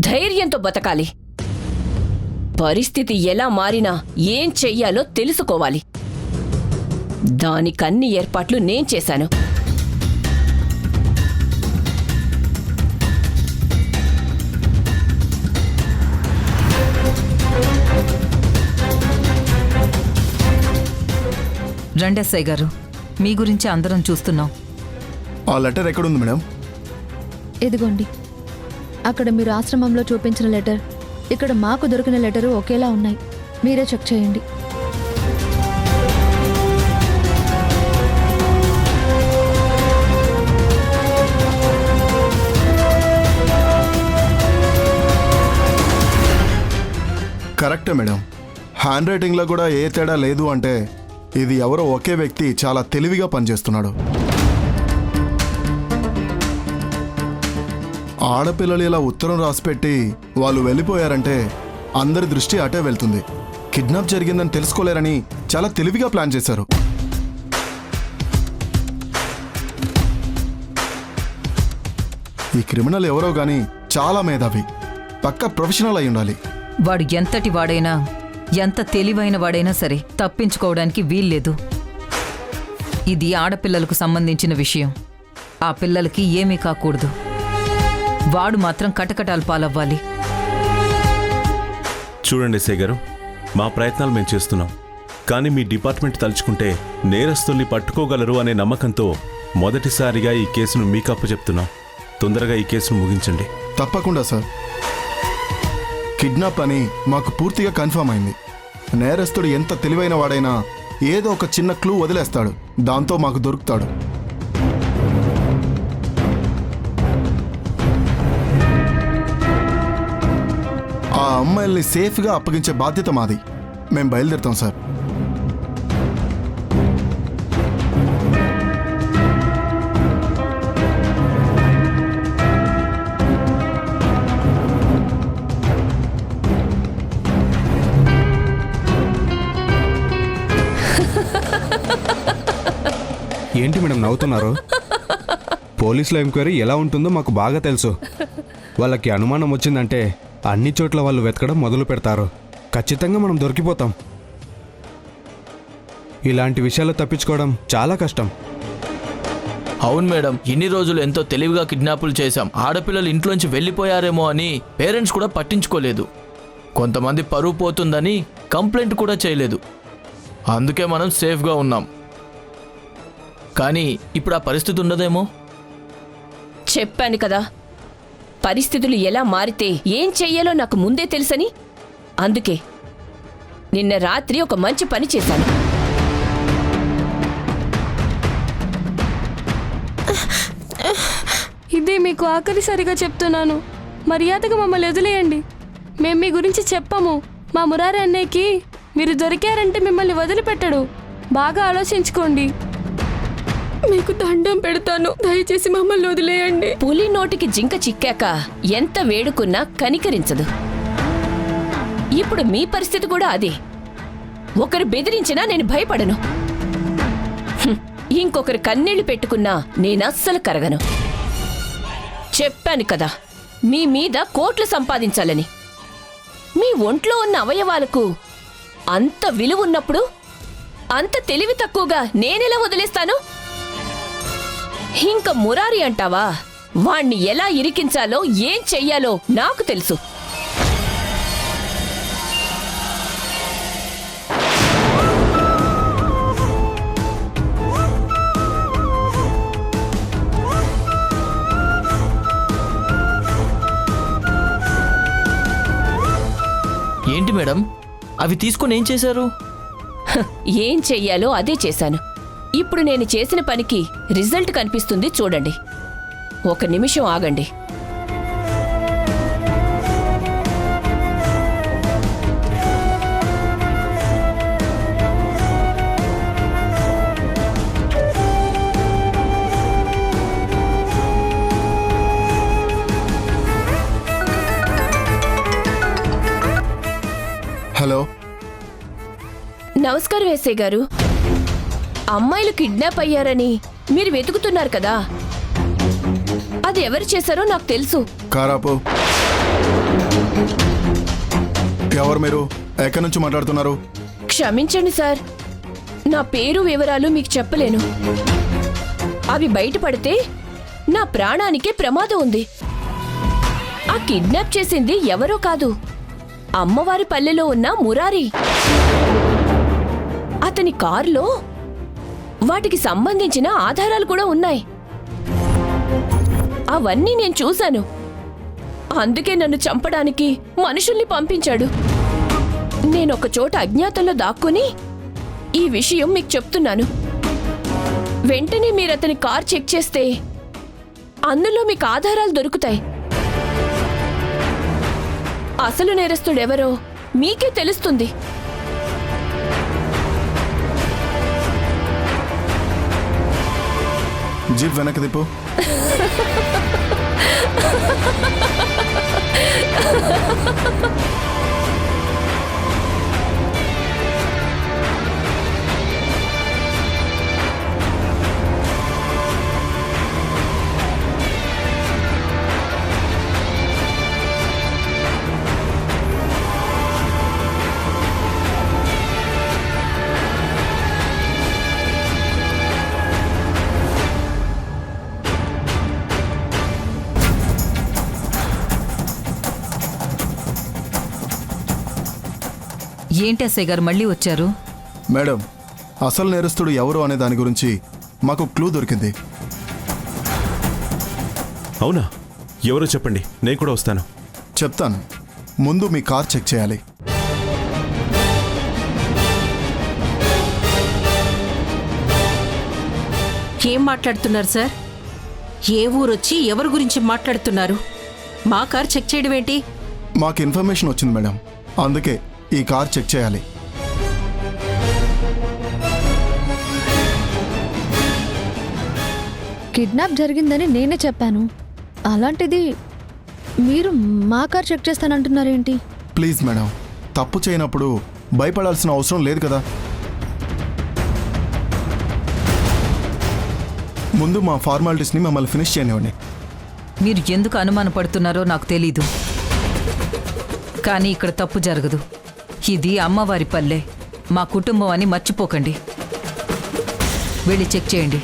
ధైర్యంతో బతకాలి. పరిస్థితి ఎలా మారినా ఏం చెయ్యాలో తెలుసుకోవాలి. దానికన్ని ఏర్పాట్లు నేను చేశాను. రండెస్ఐ గారు, మీ గురించి అందరం చూస్తున్నాం. ఆ లెటర్ ఎక్కడుంది మేడం? ఇదిగోండి. అక్కడ మీరు ఆశ్రమంలో చూపించిన లెటర్, ఇక్కడ మాకు దొరికిన లెటరు ఒకేలా ఉన్నాయి. మీరే చెక్ చేయండి. కరెక్టే మేడం. హ్యాండ్ రైటింగ్లో కూడా ఏ తేడా లేదు అంటే ఇది ఎవరో ఒకే వ్యక్తి చాలా తెలివిగా పనిచేస్తున్నాడు. ఆడపిల్లలు ఇలా ఉత్తరం రాసిపెట్టి వాళ్ళు వెళ్ళిపోయారంటే అందరి దృష్టి అటే వెళ్తుంది. కిడ్నాప్ జరిగిందని తెలుసుకోలేరని చాలా తెలివిగా ప్లాన్ చేశారు. ఈ క్రిమినల్ ఎవరో గాని చాలా మేధావి, పక్కా ప్రొఫెషనల్ అయి ఉండాలి. వాడు ఎంతటి వాడైనా, ఎంత తెలివైన వాడైనా సరే తప్పించుకోవడానికి వీల్లేదు. ఇది ఆడపిల్లలకు సంబంధించిన విషయం. ఆ పిల్లలకి ఏమీ కాకూడదు. వాడు మాత్రం కటకటాలు పాలవ్వాలి. చూడండి సేగారు, మా ప్రయత్నాలు మేము చేస్తున్నాం. కానీ మీ డిపార్ట్మెంట్ తలుచుకుంటే నేరస్తుల్ని పట్టుకోగలరు అనే నమ్మకంతో మొదటిసారిగా ఈ కేసును మీకు అప్పచెప్తున్నాం. తొందరగా ఈ కేసును ముగించండి. తప్పకుండా సార్. కిడ్నాప్ అని మాకు పూర్తిగా కన్ఫర్మ్ అయింది. నేరస్తుడు ఎంత తెలివైన వాడైనా ఏదో ఒక చిన్న క్లూ వదిలేస్తాడు. దాంతో మాకు దొరుకుతాడు. ఆ అమ్మాయిల్ని సేఫ్గా అప్పగించే బాధ్యత మాది. మేము బయలుదేరుతాం సార్. ఏంటి మేడం నవ్వుతున్నారు? పోలీసుల ఎంక్వైరీ ఎలా ఉంటుందో మాకు బాగా తెలుసు. వాళ్ళకి అనుమానం వచ్చిందంటే అన్ని చోట్ల వాళ్ళు వెతకడం మొదలు పెడతారు. ఖచ్చితంగా మనం దొరికిపోతాం. ఇలాంటి విషయాలు తప్పించుకోవడం చాలా కష్టం. అవును మేడం, ఇన్ని రోజులు ఎంతో తెలివిగా కిడ్నాపులు చేశాం. ఆడపిల్లలు ఇంట్లోంచి వెళ్ళిపోయారేమో అని పేరెంట్స్ కూడా పట్టించుకోలేదు. కొంతమంది పరువు పోతుందని కంప్లైంట్ కూడా చేయలేదు. అందుకే మనం సేఫ్గా ఉన్నాం. కానీ ఇప్పుడు ఆ పరిస్థితి ఉండదేమో. చెప్పాను కదా, పరిస్థితులు ఎలా మారితే ఏం చెయ్యాలో నాకు ముందే తెలుసని. అందుకే నిన్న రాత్రి ఒక మంచి పని చేశాను. ఇదే మీకు ఆఖరిసారిగా చెప్తున్నాను. మర్యాదగా మమ్మల్ని వదిలేయండి. మేము మీ గురించి చెప్పము. మా మురారి అన్నయ్యకి మీరు దొరికారంటే మిమ్మల్ని వదిలిపెట్టడు. బాగా ఆలోచించుకోండి. మీకు దండం పెడతాను, దయచేసి మమ్మల్ని వదిలేయండి. పులి నోటికి జింక చిక్కాక ఎంత వేడుకున్నా కనికరించదు. ఇప్పుడు మీ పరిస్థితి కూడా అదే. ఒకరు బెదిరించినా నేను భయపడను. ఇంకొకరు కన్నీళ్లు పెట్టుకున్నా నేనస్సలు కరగను. చెప్పాను కదా, మీ మీద కోట్లు సంపాదించాలని. మీ ఒంట్లో ఉన్న అవయవాలకు అంత విలువ ఉన్నప్పుడు అంత తెలివి తక్కువగా నేనెలా వదిలేస్తాను? ఇంక మురారి అంటావా? వాణ్ణి ఎలా ఇరికించాలో ఏం చెయ్యాలో నాకు తెలుసు. ఏంటి మేడం, అవి తీసుకొని ఏం చేశారు? ఏం చెయ్యాలో అదే చేశాను. ఇప్పుడు నేను చేసిన పనికి రిజల్ట్ కనిపిస్తుంది చూడండి. ఒక నిమిషం ఆగండి. హలో, నమస్కారం ఎస్ఐ గారు. అమ్మాయిలు కిడ్నాప్ అయ్యారని మీరు వెతుకుతున్నారు కదా, అది ఎవరు చేశారో నాకు తెలుసు. కారాపు. ఎవరు మీరు? ఎక్కడి నుంచి మాట్లాడుతున్నారు? క్షమించండి సార్, నా పేరు వివరాలు మీకు చెప్పలేను. అవి బయటపడితే నా ప్రాణానికే ప్రమాదం ఉంది. ఆ కిడ్నాప్ చేసింది ఎవరో కాదు, అమ్మవారి పల్లెలో ఉన్న మురారి. అతని కారులో వాటికి సంబంధించిన ఆధారాలు కూడా ఉన్నాయి. అవన్నీ నేను చూశాను. అందుకే నన్ను చంపడానికి మనుషుల్ని పంపించాడు. నేనొక చోట అజ్ఞాతంలో దాక్కుని ఈ విషయం మీకు చెప్తున్నాను. వెంటనే మీరు అతని కార్ చెక్ చేస్తే అందులో మీకు ఆధారాలు దొరుకుతాయి. అసలు నేరస్తుడెవరో మీకే తెలుస్తుంది. జీప్ వెనక్కి తిప్పు. ఏంటి ఎస్ఐ గారు మళ్ళీ వచ్చారు? మేడం, అసలు నేరస్తుడు ఎవరు అనే దాని గురించి మాకు క్లూ దొరికింది. అవునా? ఎవరో చెప్పండి, నేను కూడా వస్తాను. చెప్తాను. ముందు మీ కార్ చెక్ చేయాలి. ఏం మాట్లాడుతున్నారు సార్? ఏ ఊరొచ్చి ఎవరి గురించి మాట్లాడుతున్నారు? మా కార్ చెక్ చేయడం ఏంటి? మాకు ఇన్ఫర్మేషన్ వచ్చింది మేడం, అందుకే ఈ కార్ చెక్ చేయాలి. కిడ్నాప్ జరిగిందని నేనే చెప్పాను. అలాంటిది మీరు మా కార్ చెక్ చేస్తానంటున్నారేంటి? ప్లీజ్ మేడం, తప్పు చేయనప్పుడు భయపడాల్సిన అవసరం లేదు కదా. ముందు మా ఫార్మాలిటీస్ని మమ్మల్ని ఫినిష్ చేయనివ్వండి. మీరు ఎందుకు అనుమానపడుతున్నారో నాకు తెలీదు, కానీ ఇక్కడ తప్పు జరగదు. ఇది అమ్మవారి పల్లె, మా కుటుంబం అని మర్చిపోకండి. వెళ్ళి చెక్ చేయండి.